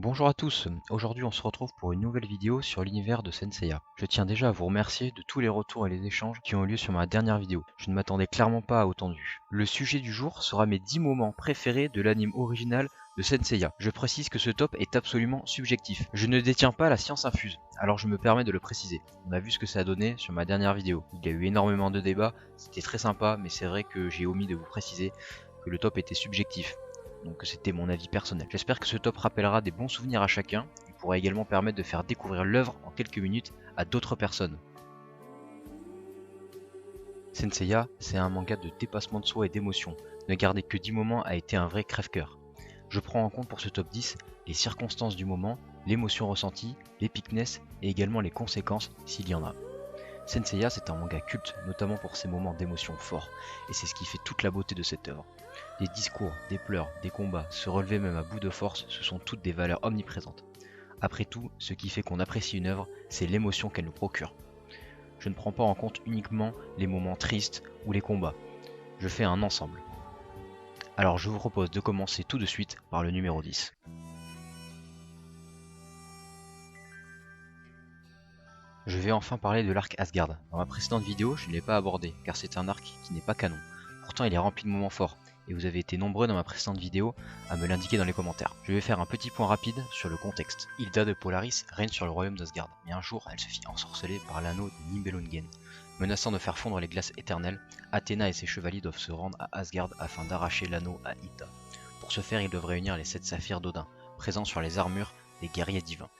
Bonjour à tous, aujourd'hui on se retrouve pour une nouvelle vidéo sur l'univers de Saint Seiya. Je tiens déjà à vous remercier de tous les retours et les échanges qui ont eu lieu sur ma dernière vidéo. Je ne m'attendais clairement pas à autant de vues. Le sujet du jour sera mes 10 moments préférés de l'anime original de Saint Seiya. Je précise que ce top est absolument subjectif. Je ne détiens pas la science infuse, alors je me permets de le préciser. On a vu ce que ça a donné sur ma dernière vidéo. Il y a eu énormément de débats, c'était très sympa, mais c'est vrai que j'ai omis de vous préciser que le top était subjectif. Donc c'était mon avis personnel. J'espère que ce top rappellera des bons souvenirs à chacun. Il pourra également permettre de faire découvrir l'œuvre en quelques minutes à d'autres personnes. Saint Seiya, c'est un manga de dépassement de soi et d'émotion. Ne garder que 10 moments a été un vrai crève-cœur. Je prends en compte pour ce top 10 les circonstances du moment, l'émotion ressentie, l'épicness et également les conséquences s'il y en a. Saint Seiya, c'est un manga culte, notamment pour ses moments d'émotion forts, et c'est ce qui fait toute la beauté de cette œuvre. Des discours, des pleurs, des combats, se relever même à bout de force, ce sont toutes des valeurs omniprésentes. Après tout, ce qui fait qu'on apprécie une œuvre, c'est l'émotion qu'elle nous procure. Je ne prends pas en compte uniquement les moments tristes ou les combats, je fais un ensemble. Alors je vous propose de commencer tout de suite par le numéro 10. Je vais enfin parler de l'arc Asgard. Dans ma précédente vidéo, je ne l'ai pas abordé, car c'est un arc qui n'est pas canon. Pourtant il est rempli de moments forts, et vous avez été nombreux dans ma précédente vidéo à me l'indiquer dans les commentaires. Je vais faire un petit point rapide sur le contexte. Hilda de Polaris règne sur le royaume d'Asgard, mais un jour elle se fit ensorceler par l'anneau de Nibelungen. Menaçant de faire fondre les glaces éternelles, Athéna et ses chevaliers doivent se rendre à Asgard afin d'arracher l'anneau à Hilda. Pour ce faire, ils doivent réunir les 7 saphirs d'Odin, présents sur les armures des guerriers divins.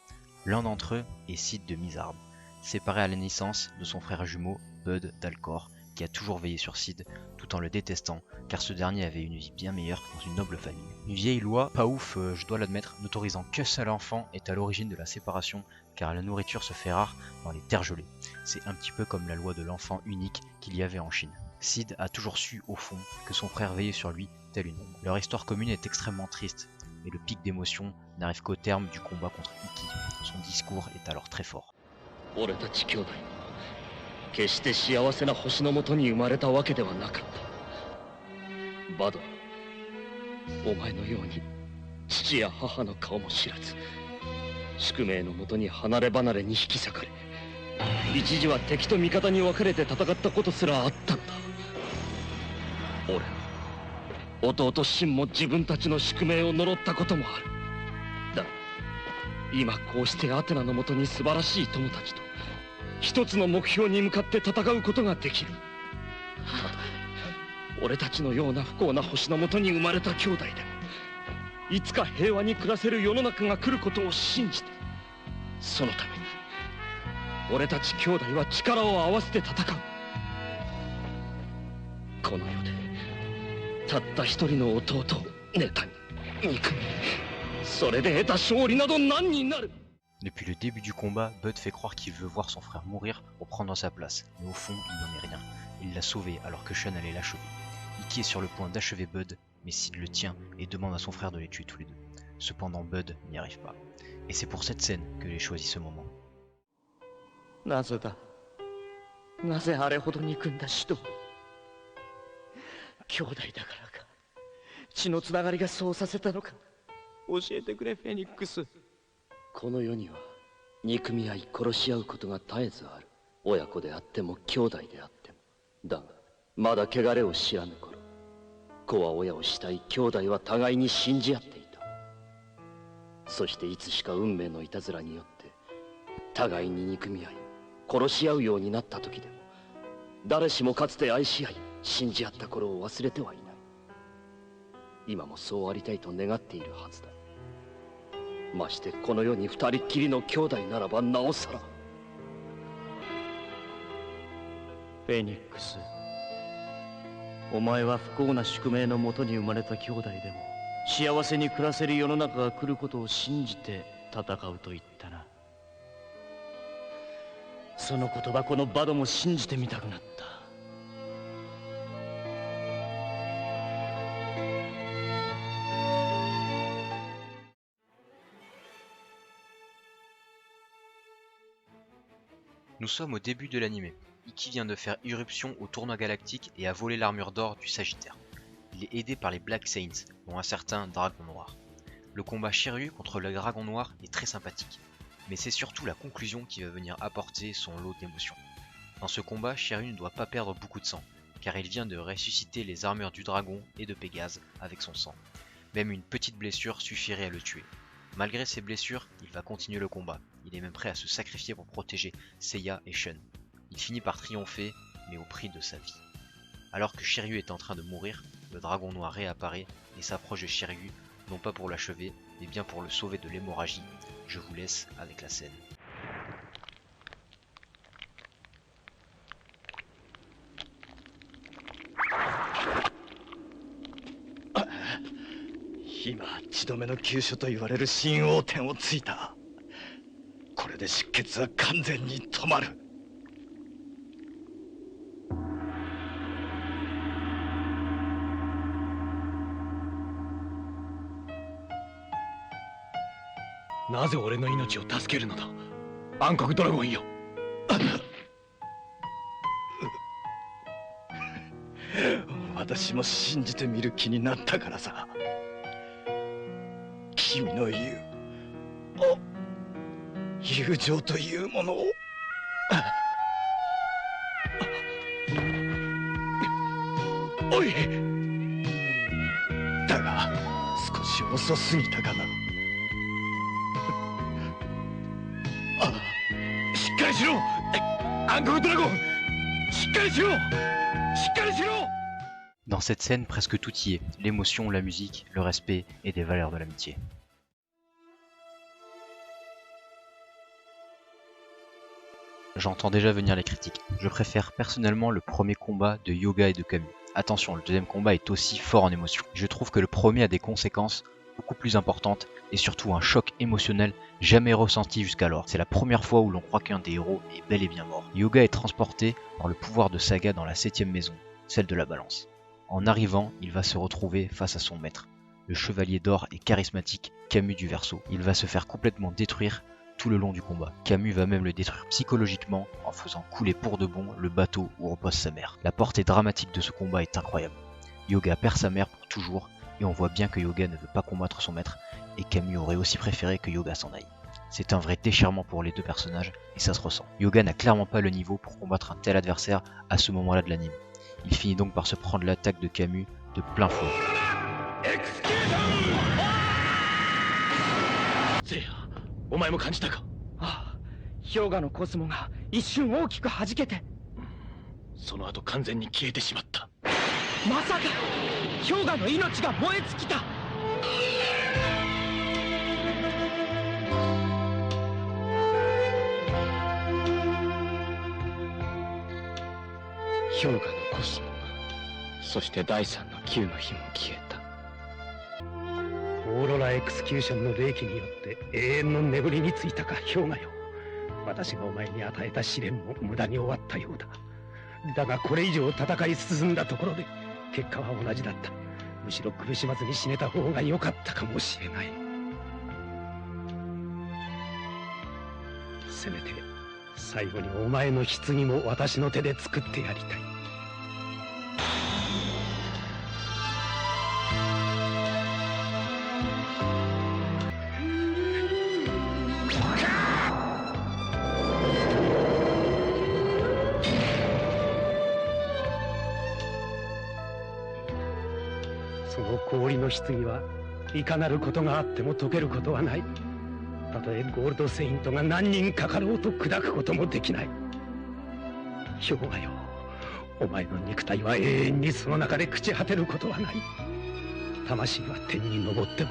L'un d'entre eux est Cid de Mizarde, séparé à la naissance de son frère jumeau, Bud d'Alcor, qui a toujours veillé sur Cid, tout en le détestant, car ce dernier avait une vie bien meilleure dans une noble famille. Une vieille loi, pas ouf je dois l'admettre, n'autorisant que seul enfant est à l'origine de la séparation, car la nourriture se fait rare dans les terres gelées. C'est un petit peu comme la loi de l'enfant unique qu'il y avait en Chine. Cid a toujours su, au fond, que son frère veillait sur lui, telle une ombre. Leur histoire commune est extrêmement triste, et le pic d'émotion n'arrive qu'au terme du combat contre Ikki. Son discours est alors très fort. 俺たち兄弟は決して幸せな星のもとに生まれたわけではなかった。バド、お前のように父や母の顔も知らず、宿命のもとに離れ離れに引き裂かれ、一時は敵と味方に分かれて戦ったことすらあったのだ。俺は弟シンも自分たちの宿命を呪ったこともある。だが今こうしてアテナのもとに素晴らしい友達と一つの目標に向かって戦うことができる。ただ俺たちのような不幸な星のもとに生まれた兄弟でもいつか平和に暮らせる世の中が来ることを信じて、そのために俺たち兄弟は力を合わせて戦う。この世でたった一人の弟を妬み憎み、それで得た勝利など何になる。 Depuis le début du combat, Bud fait croire qu'il veut voir son frère mourir pour prendre sa place, mais au fond, il n'en est rien. Il l'a sauvé alors que Shun allait l'achever. Ikki est sur le point d'achever Bud, mais Cid le tient et demande à son frère de les tuer tous les deux. Cependant, Bud n'y arrive pas. Et c'est pour cette scène que j'ai choisi ce moment. なぜだ、なぜあれほど憎んだ人を。兄弟だからか、血のつながりがそうさせたのか。教えてくれ、フェニックス。この世には憎み合い殺し合うことが絶えずある。親子であっても兄弟であっても。だがまだ汚れを知らぬ頃、子は親を慕い、兄弟は互いに信じ合っていた。そしていつしか運命のいたずらによって互いに憎み合い殺し合うようになった時でも、誰しもかつて愛し合い信じ合った頃を忘れてはいない。今もそうありたいと願っているはずだ。ましてこの世に二人っきりの兄弟ならばなおさら。フェニックス、お前は不幸な宿命のもとに生まれた兄弟でも幸せに暮らせる世の中が来ることを信じて戦うと言ったな。その言葉、このバドも信じてみたくなった。Nous sommes au début de l'anime. Ikki vient de faire irruption au tournoi galactique et a volé l'armure d'or du Sagittaire. Il est aidé par les Black Saints, dont un certain Dragon Noir. Le combat Shiryu contre le dragon noir est très sympathique, mais c'est surtout la conclusion qui va venir apporter son lot d'émotions. Dans ce combat, Shiryu ne doit pas perdre beaucoup de sang, car il vient de ressusciter les armures du dragon et de Pégase avec son sang. Même une petite blessure suffirait à le tuer. Malgré ses blessures, il va continuer le combat. Il est même prêt à se sacrifier pour protéger Seiya et Shun. Il finit par triompher, mais au prix de sa vie. Alors que Shiryu est en train de mourir, le dragon noir réapparaît et s'approche de Shiryu, non pas pour l'achever, mais bien pour le sauver de l'hémorragie. Je vous laisse avec la scène.今血止めの急所と言われる心黄点をついた。これで出血は完全に止まる。なぜ俺の命を助けるのだ、暗黒ドラゴンよ。私も信じてみる気になったからさ。君の言う友情というものを。おい、だが少し遅すぎたかな。しっかりしろ、暗黒ドラゴン、しっかりしろ、しっかりしろ。Dans cette scène, presque tout y est. L'émotion, la musique, le respect et des valeurs de l'amitié. J'entends déjà venir les critiques. Je préfère personnellement le premier combat de Hyuga et de Camus. Attention, le deuxième combat est aussi fort en émotion. Je trouve que le premier a des conséquences beaucoup plus importantes et surtout un choc émotionnel jamais ressenti jusqu'alors. C'est la première fois où l'on croit qu'un des héros est bel et bien mort. Hyuga est transporté par le pouvoir de Saga dans la 7ème maison, celle de la balance. En arrivant, il va se retrouver face à son maître, le chevalier d'or et charismatique Camus du Verseau. Il va se faire complètement détruire tout le long du combat. Camus va même le détruire psychologiquement en faisant couler pour de bon le bateau où repose sa mère. La portée dramatique de ce combat est incroyable. Hyuga perd sa mère pour toujours et on voit bien que Hyuga ne veut pas combattre son maître et Camus aurait aussi préféré que Hyuga s'en aille. C'est un vrai déchirement pour les deux personnages et ça se ressent. Hyuga n'a clairement pas le niveau pour combattre un tel adversaire à ce moment-là de l'anime. Il finit donc par se prendre l'attaque de Camus de plein fouet. せいや、お前も感じたか。ああ、氷河のコスモが一瞬大きく弾けて、その後完全に消えてしまった。まさか氷河の命が燃え尽きた。氷河のコスモが、そして第三の9の火も消えた。オーロラエクスキューションの霊気によって永遠の眠りについたか氷河よ。私がお前に与えた試練も無駄に終わったようだ。だがこれ以上戦い進んだところで結果は同じだった。むしろ苦しまずに死ねた方が良かったかもしれない。せめて最後にお前の棺も私の手で作ってやりたい。その氷の棺はいかなることがあっても解けることはない。たとえゴールドセイントが何人かかろうと砕くこともできない。氷河よ、お前の肉体は永遠にその中で朽ち果てることはない。魂は天に昇っても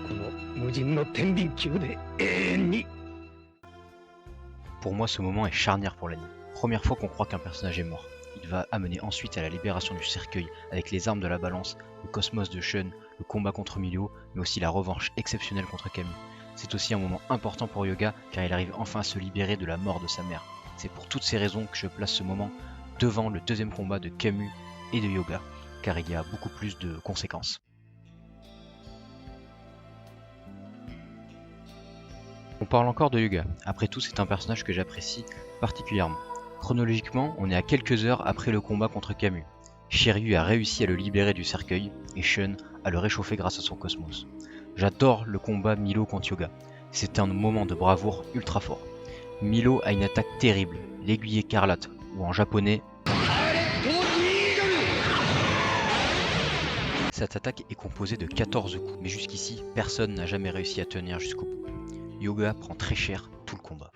この無人の天秤級で永遠に。 Pour moi, ce moment est charnière pour l'anime. Première fois qu'on croit qu'un personnage est mort. Il va amener ensuite à la libération du cercueil avec les armes de la balance, le cosmos de Shun, le combat contre Milio, mais aussi la revanche exceptionnelle contre Camus. C'est aussi un moment important pour Hyuga car il arrive enfin à se libérer de la mort de sa mère. C'est pour toutes ces raisons que je place ce moment devant le deuxième combat de Camus et de Hyuga, car il y a beaucoup plus de conséquences. On parle encore de Hyuga. Après tout, c'est un personnage que j'apprécie particulièrement. Chronologiquement, on est à quelques heures après le combat contre Camus. Shiryu a réussi à le libérer du cercueil et Shun a le réchauffé grâce à son cosmos. J'adore le combat Milo contre Hyuga. C'est un moment de bravoure ultra fort. Milo a une attaque terrible, l'aiguille écarlate, ou en japonais... Cette attaque est composée de 14 coups, mais jusqu'ici, personne n'a jamais réussi à tenir jusqu'au bout. Hyuga prend très cher tout le combat.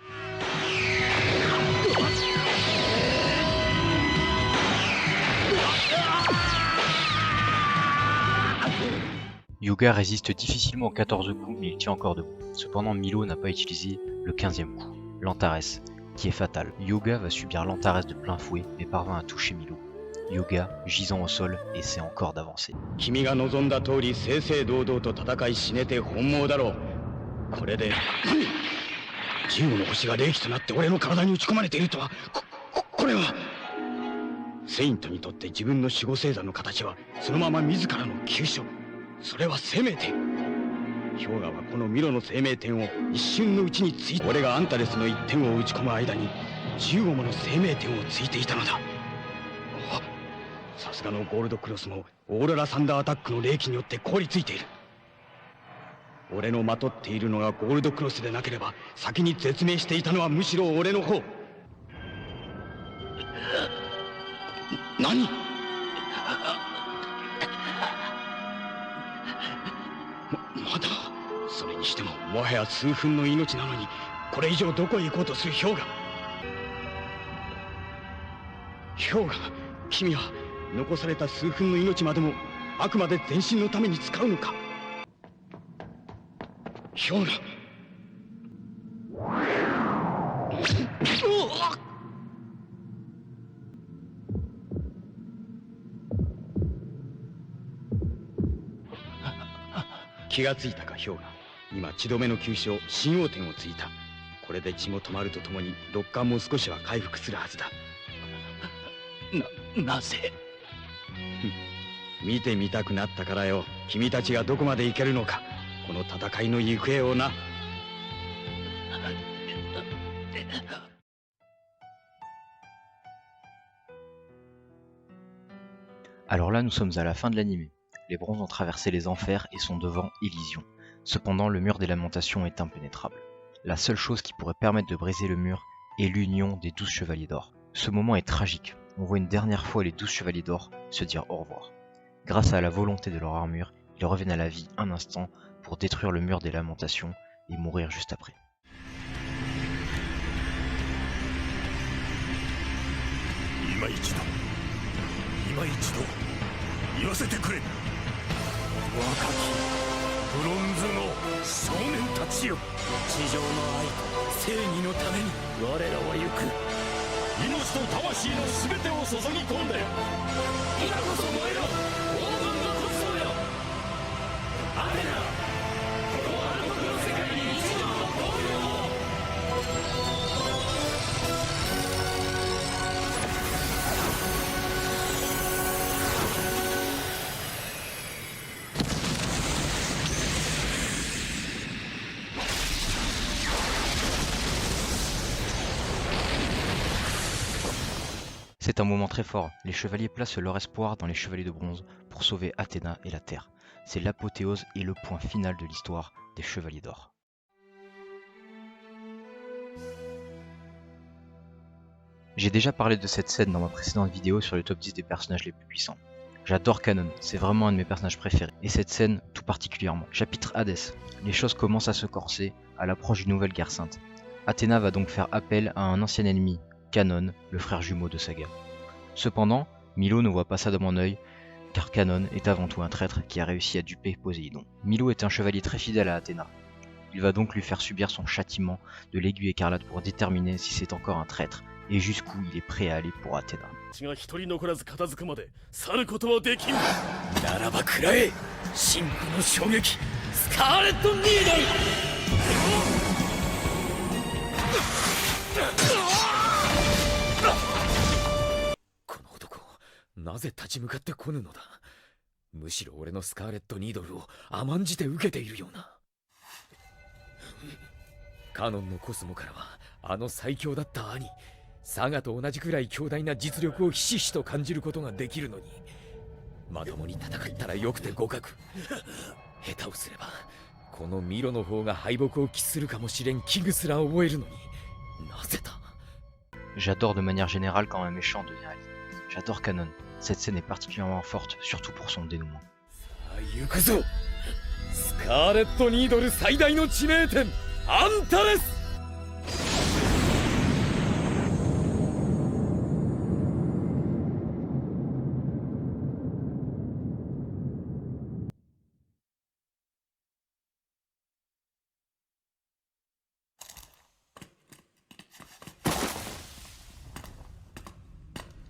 Hyuga résiste difficilement aux 14 coups, mais il tient encore debout. Cependant, Milo n'a pas utilisé le 15e coup, l'Antares, qui est fatal. Hyuga va subir l'Antares de plein fouet, mais parvint à toucher Milo. Hyuga, gisant au sol, essaie encore d'avancer. 君が望んだ通り正々堂々と戦い死ねて本望だろう。これで15の星が霊気となって俺の体に打ち込まれているとはこれはセイントにとって自分の守護星座の形はそのまま自らの急所。それは生命点。氷河はこのミロの生命点を一瞬のうちについ俺がアンタレスの一点を打ち込む間に15もの生命点をついていたのだ。さすがのゴールドクロスもオーロラサンダーアタックの霊気によって凍りついている。俺のまとっているのがゴールドクロスでなければ先に絶命していたのはむしろ俺の方。何？まだそれにしてももはや数分の命なのにこれ以上どこへ行こうとする氷河。氷河、君は残された数分の命までもあくまで全身のために使うのか。氷河。気がついたか氷河。今血止めの急所神王点をついた。これで血も止まるとともに六感も少しは回復するはずだ。なぜ？見てみたくなったからよ。君たちがどこまで行けるのか、この戦いの行方をな。Alors là, nous sommes à la fin de l'anime. Les bronzes ont traversé les enfers et sont devant Elysion. Cependant, le mur des lamentations est impénétrable. La seule chose qui pourrait permettre de briser le mur est l'union des 12 chevaliers d'or. Ce moment est tragique. On voit une dernière fois les 12 chevaliers d'or se dire au revoir. Grâce à la volonté de leur armure, ils reviennent à la vie un instant pour détruire le mur des lamentations et mourir juste après. 今一度言わせてくれ。若きブロンズの少年たちよ。地上の愛と正義のために我らは行く。命と魂の全てを注ぎ込んで今こそ燃えろ黄金のコスモよ。アテナ、この暗黒の世界に一条の光明を。C'est un moment très fort, les chevaliers placent leur espoir dans les chevaliers de bronze pour sauver Athéna et la Terre. C'est l'apothéose et le point final de l'histoire des chevaliers d'or. J'ai déjà parlé de cette scène dans ma précédente vidéo sur le top 10 des personnages les plus puissants. J'adore Kanon, c'est vraiment un de mes personnages préférés, et cette scène tout particulièrement. Chapitre Hadès, les choses commencent à se corser à l'approche d'une nouvelle guerre sainte. Athéna va donc faire appel à un ancien ennemi, Kanon, le frère jumeau de Saga. Cependant, Milo ne voit pas ça de mon œil, car Kanon est avant tout un traître qui a réussi à duper Poséidon. Milo est un chevalier très fidèle à Athéna. Il va donc lui faire subir son châtiment de l'aiguille écarlate pour déterminer si c'est encore un traître et jusqu'où il est prêt à aller pour Athéna.なぜ立ち向かってこぬのだ。むしろ俺のスカーレット・ニードルを甘んじて受けているような。カノンのコスモからはあの最強だった兄サガと同じくらい強大な実力をひしひしと感じることができるのに、まともに戦ったらよくて互角、下手をすればこのミロの方が敗北を喫するかもしれん危惧すら覚えるのになぜだ。 J'adore de manière générale quand un méchant devient allié. J'adore Canon. Cette scène est particulièrement forte, surtout pour son dénouement. さあ行くぞ。スカーレット・ニードル最大の致命点、アンタレス。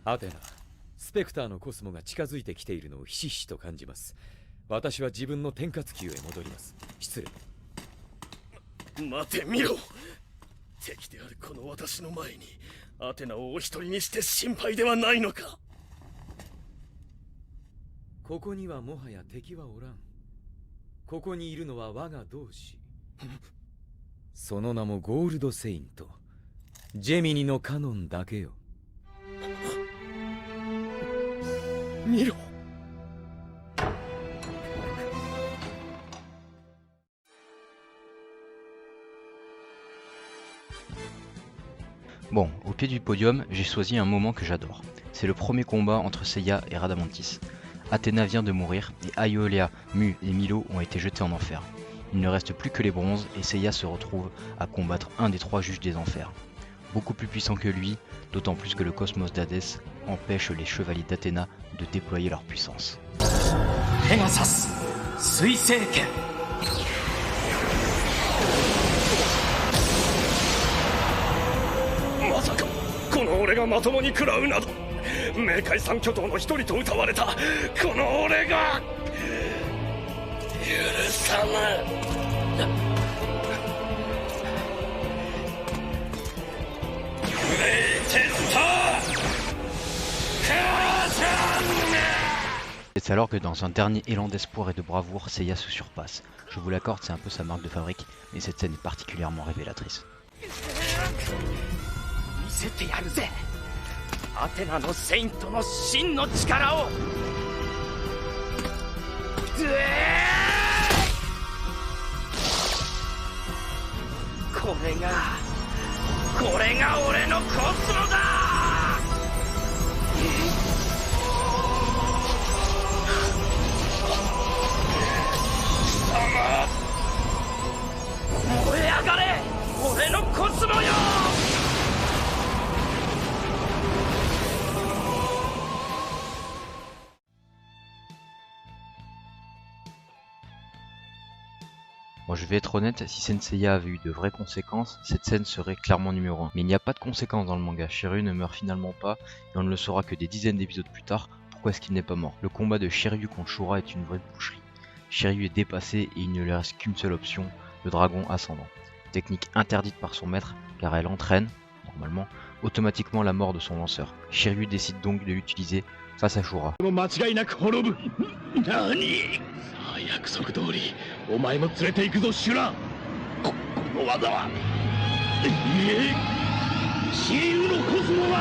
アテナ、スペクターのコスモが近づいてきているのをひしひしと感じます。私は自分の天活球へ戻ります。失礼。待てみろ。敵であるこの私の前にアテナをお一人にして心配ではないのか。ここにはもはや敵はおらん。ここにいるのは我が同志。その名もゴールドセイント、ジェミニのカノンだけよ。見ろ。Bon, au pied du podium, j'ai choisi un moment que j'adore. C'est le premier combat entre Seiya et Radamantis. Athéna vient de mourir et Aeolia, Mu et Milo ont été jetés en enfer. Il ne reste plus que les bronzes et Seiya se retrouve à combattre un des 3 juges des enfers. Beaucoup plus puissant que lui, d'autant plus que le cosmos d'Hadès empêche les chevaliers d'Athéna de déployer leur puissance. Pegasus, 水星剣。まさかこの俺がまともに食らうなど、冥界三巨頭の一人と謳われたこの俺が許さぬ。C'est alors que dans un dernier élan d'espoir et de bravoure, Seiya se surpasse. Je vous l'accorde, c'est un peu sa marque de fabrique, mais cette scène est particulièrement révélatrice. 見せてやるぜ。アテナのセイントの真の力を。これが俺のコスモだ。燃え上がれ、俺のコスモよ。Bon, je vais être honnête, si Senseiya avait eu de vraies conséquences, cette scène serait clairement numéro 1. Mais il n'y a pas de conséquences dans le manga, Shiryu ne meurt finalement pas, et on ne le saura que des dizaines d'épisodes plus tard. Pourquoi est-ce qu'il n'est pas mort? Le combat de Shiryu contre Shura est une vraie boucherie. Shiryu est dépassé et il ne lui reste qu'une seule option, le dragon ascendant. Technique interdite par son maître, car elle entraîne, normalement, automatiquement la mort de son lanceur. Shiryu décide donc de l'utiliser face à Shura. 約束通りお前も連れて行くぞシュラ。この技はシリウのコスモは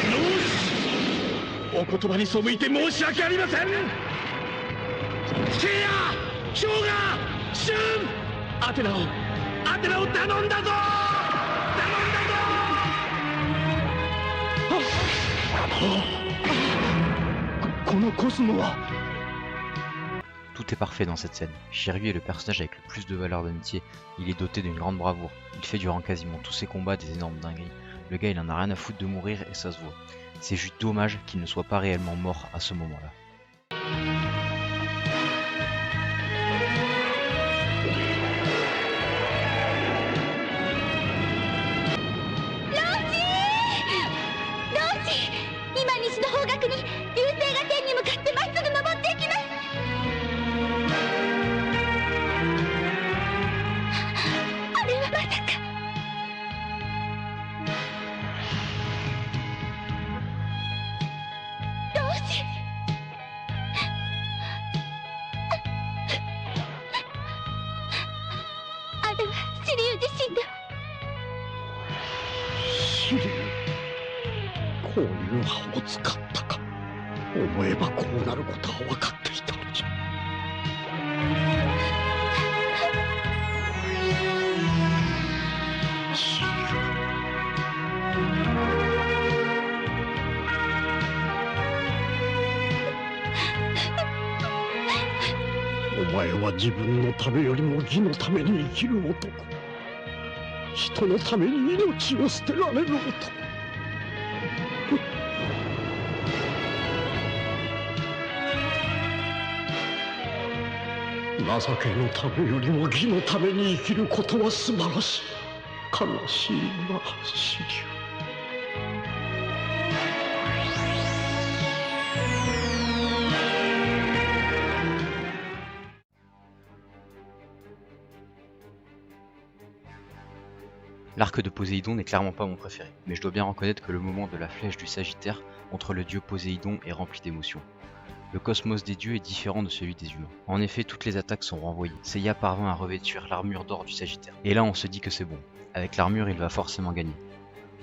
よし、お言葉に背いて申し訳ありません。ケア、ショウガ、シュン、アテナを頼んだぞ、頼んだぞ。Tout est parfait dans cette scène. Shiryu est le personnage avec le plus de valeur d'amitié. Il est doté d'une grande bravoure. Il fait durant quasiment tous ses combats des énormes dingueries. Le gars il en a rien à foutre de mourir et ça se voit. C'est juste dommage qu'il ne soit pas réellement mort à ce moment-là. Shiryu、こういう歯を使ったか。思えばこうなることは分かっていたのに。は自分のためよりも義のために生きる男。人のために命を捨てられる男。情けのためよりも義のために生きることは素晴らしい。悲しいな、死竜。L'arc de Poséidon n'est clairement pas mon préféré, mais je dois bien reconnaître que le moment de la flèche du Sagittaire contre le dieu Poséidon est rempli d'émotions. Le cosmos des dieux est différent de celui des humains. En effet, toutes les attaques sont renvoyées. Seiya parvint à revêtir l'armure d'or du Sagittaire. Et là, on se dit que c'est bon. Avec l'armure, il va forcément gagner.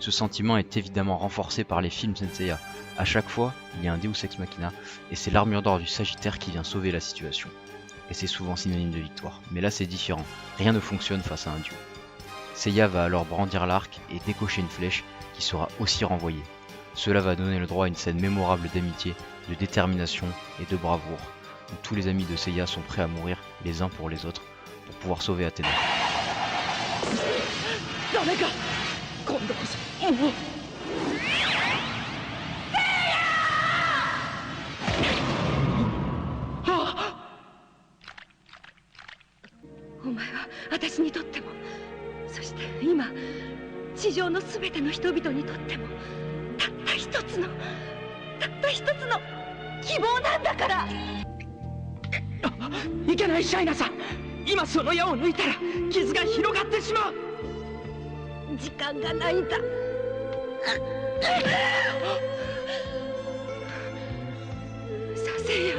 Ce sentiment est évidemment renforcé par les films Senseiya. À chaque fois, il y a un Deus Ex Machina, et c'est l'armure d'or du Sagittaire qui vient sauver la situation. Et c'est souvent synonyme de victoire. Mais là, c'est différent. Rien ne fonctionne face à un dieu. Seiya va alors brandir l'arc et décocher une flèche qui sera aussi renvoyée. Cela va donner le droit à une scène mémorable d'amitié, de détermination et de bravoure, où tous les amis de Seiya sont prêts à mourir les uns pour les autres pour pouvoir sauver Athéna.今地上のすべての人々にとってもたった一つの希望なんだから。いけないシャイナさん、今その矢を抜いたら傷が広がってしまう。時間がないんだ。さあせいや、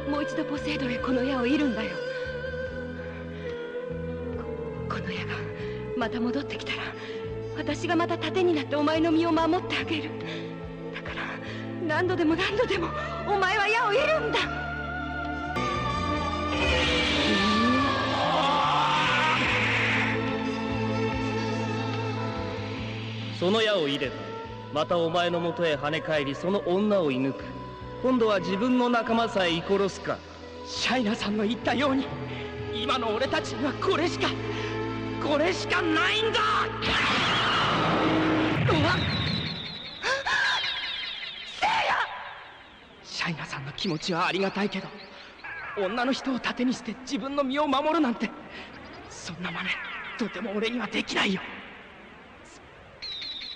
もう一度ポセイドンへこの矢を射るんだよ。この矢がまた戻ってきたら、私がまた盾になってお前の身を守ってあげる。だから何度でもお前は矢を射るんだ。その矢を射ればまたお前のもとへ跳ね返り、その女を射抜く。今度は自分の仲間さえ射殺すか。シャイナさんの言ったように、今の俺たちにはこれしかないんだ。シャイナさんの気持ちはありがたいけど、女の人を盾にして自分の身を守るなんて、そんな真似とても俺にはできないよ。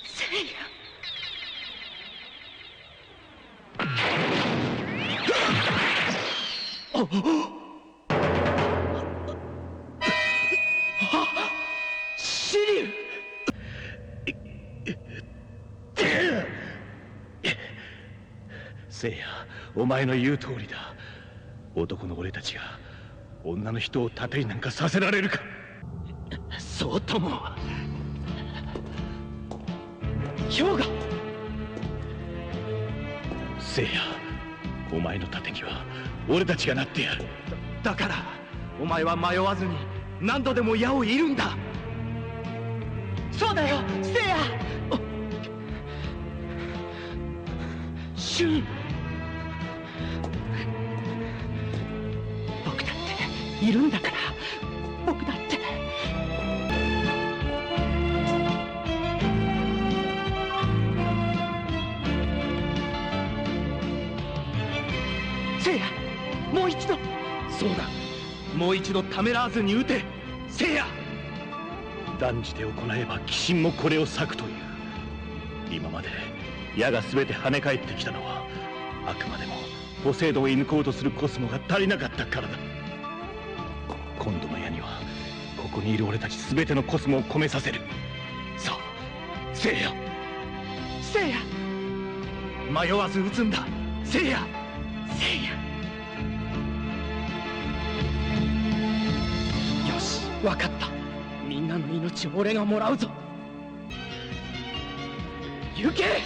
せいや、シリュウ。せいや、お前の言う通りだ。男の俺たちが女の人を盾になんかさせられるか。そうとも。氷河。せいや、お前の盾には俺たちがなってやる。だからお前は迷わずに何度でも矢を射るんだ。そうだよ、せいや。シュン、僕だっているんだから。僕だって。せいや、もう一度。そうだ、もう一度ためらわずに撃て。せいや、断じて行えば鬼神もこれを裂くという。今まで矢が全て跳ね返ってきたのは、あくまでもポセイドンを射抜こうとするコスモが足りなかったからだ。今度の矢にはここにいる俺たち全てのコスモを込めさせる。さあ、せいや。せいや、迷わず撃つんだ。せいや。せいや。よし、分かった。みんなの命を俺がもらうぞ。行け、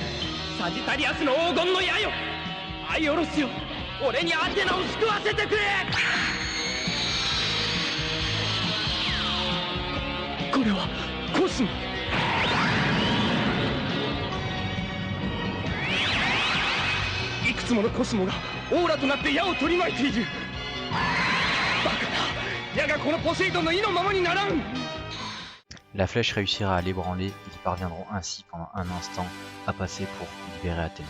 サジタリアスの黄金の矢よ。アイオロスよ、俺にアテナを救わせてくれ。これはコスモ。いくつものコスモがオーラとなって矢を取り巻いている。ヤがこのポセイドンの意のままにならん。 La flèche réussira à l'ébranler, ils parviendront ainsi pendant un instant à passer pour libérer Athéna.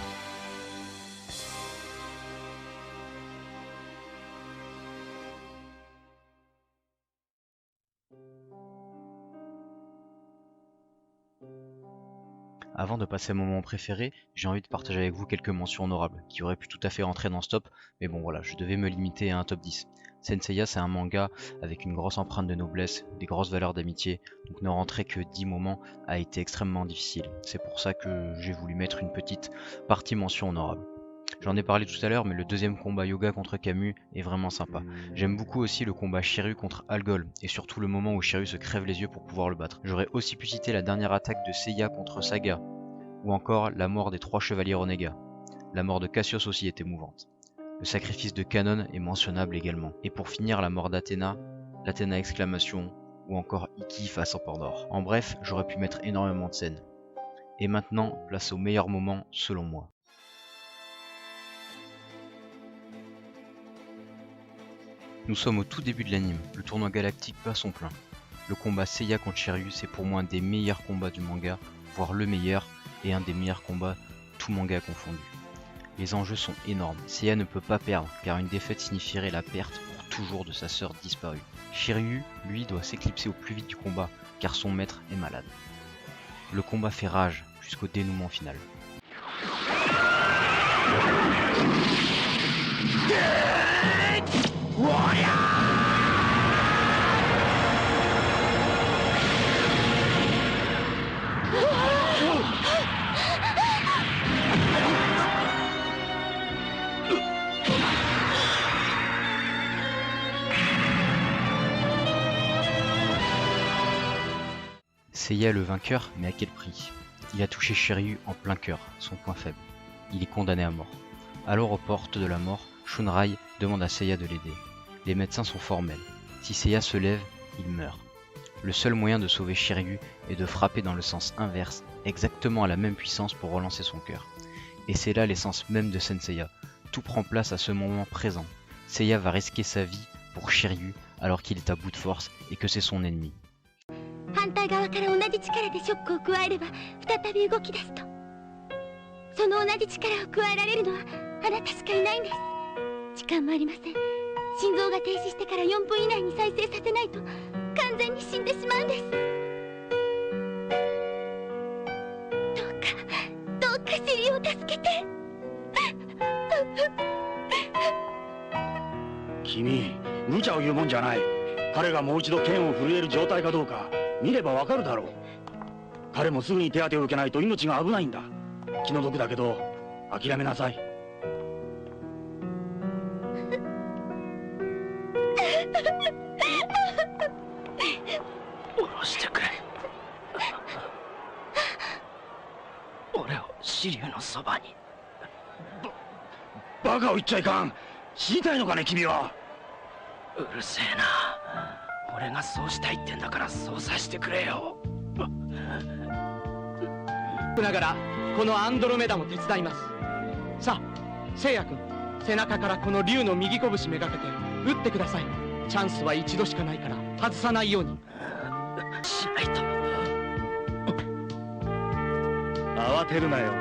Avant de passer à mon moment préféré, j'ai envie de partager avec vous quelques mentions honorables, qui auraient pu tout à fait rentrer dans ce top, mais bon voilà, je devais me limiter à un top 10. Saint Seiya, c'est un manga avec une grosse empreinte de noblesse, des grosses valeurs d'amitié, donc ne rentrer que 10 moments a été extrêmement difficile. C'est pour ça que j'ai voulu mettre une petite partie mention honorable. J'en ai parlé tout à l'heure, mais le deuxième combat Yoga contre Camus est vraiment sympa. J'aime beaucoup aussi le combat Shiryu contre Algol, et surtout le moment où Shiryu se crève les yeux pour pouvoir le battre. J'aurais aussi pu citer la dernière attaque de Seiya contre Saga, ou encore la mort des 3 chevaliers renégats. La mort de Cassius aussi est émouvante. Le sacrifice de Kanon est mentionnable également. Et pour finir, la mort d'Athéna, l'Athéna exclamation, ou encore Ikki face au port d'or. En bref, j'aurais pu mettre énormément de scènes. Et maintenant, place au meilleur moment selon moi. Nous sommes au tout début de l'anime, le tournoi galactique bat son plein. Le combat Seiya contre Shiryu, c'est pour moi un des meilleurs combats du manga, voire le meilleur, et un des meilleurs combats, tout manga confondu. Les enjeux sont énormes, Seiya ne peut pas perdre, car une défaite signifierait la perte pour toujours de sa sœur disparue. Shiryu, lui, doit s'éclipser au plus vite du combat, car son maître est malade. Le combat fait rage, jusqu'au dénouement final. Seiya est le vainqueur, mais à quel prix? Il a touché Shiryu en plein cœur, son point faible. Il est condamné à mort. Alors aux portes de la mort, Shunrai demande à Seiya de l'aider. Les médecins sont formels. Si Seiya se lève, il meurt. Le seul moyen de sauver Shiryu est de frapper dans le sens inverse, exactement à la même puissance pour relancer son cœur. Et c'est là l'essence même de Saint Seiya. Tout prend place à ce moment présent. Seiya va risquer sa vie pour Shiryu alors qu'il est à bout de force et que c'est son ennemi. 反対側から同じ力でショックを加えれば再び動き出すと。その同じ力を加えられるのはあなたしかいないんです。時間もありません。心臓が停止してから4分以内に再生させないと完全に死んでしまうんです。どうかシリを助けて。君、無茶を言うもんじゃない。彼がもう一度剣を震える状態かどうか見ればわかるだろう。彼もすぐに手当てを受けないと命が危ないんだ。気の毒だけど諦めなさい。下ろしてくれ。俺をシリュウのそばに。バカを言っちゃいかん。死にたいのかね君は。うるせえな。俺がそうしたいってんだからそうさせてくれよ。ながらこのアンドロメダも手伝います。さあ聖夜君、背中からこの竜の右拳めがけて撃ってください。チャンスは一度しかないから外さないようにしないと。慌てるなよ。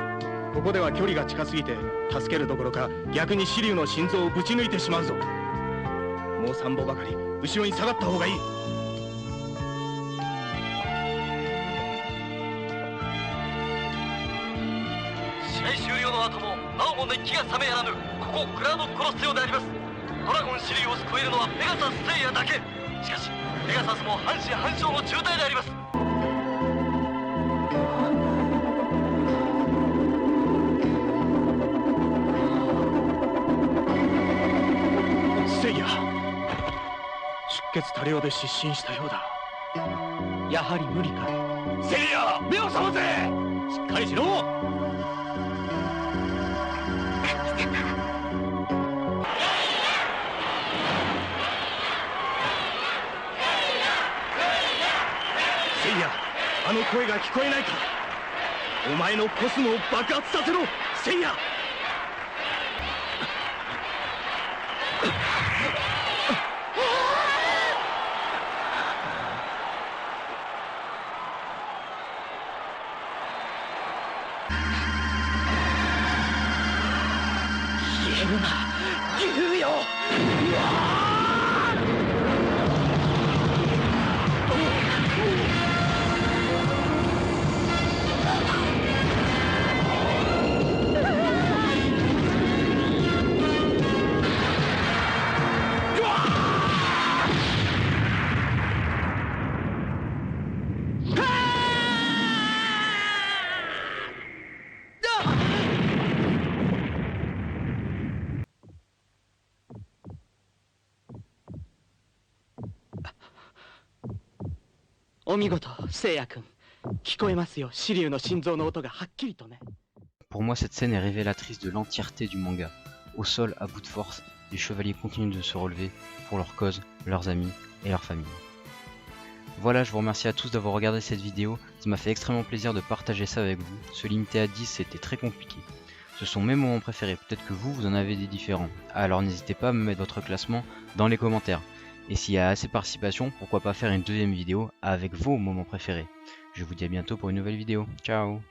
ここでは距離が近すぎて助けるどころか逆にシリュウの心臓をぶち抜いてしまうぞ。もう3歩ばかり後ろに下がった方がいい。試合終了の後もなおも熱気が冷めやらぬここグラードコロッセオであります。ドラゴンシリュウを救えるのはペガサス聖夜だけ。しかしペガサスも半死半生の渋滞であります。聖夜、出血多量で失神したようだ。やはり無理か。聖夜、目を覚ませ。しっかりしろ。聖夜、あの声が聞こえないか。お前のコスモを爆発させろ聖夜。お見事、聖夜君。聞こえますよ、紫龍の心臓の音がはっきりとね。Pour moi, cette scène est révélatrice de l'entièreté du manga. Au sol, à bout de force, les chevaliers continuent de se relever pour leur cause, leurs amis et leur famille. Voilà, je vous remercie à tous d'avoir regardé cette vidéo, ça m'a fait extrêmement plaisir de partager ça avec vous. Se limiter à 10, c'était très compliqué. Ce sont mes moments préférés, peut-être que vous en avez des différents. Alors n'hésitez pas à me mettre votre classement dans les commentaires. Et s'il y a assez de participation, pourquoi pas faire une deuxième vidéo avec vos moments préférés. Je vous dis à bientôt pour une nouvelle vidéo. Ciao!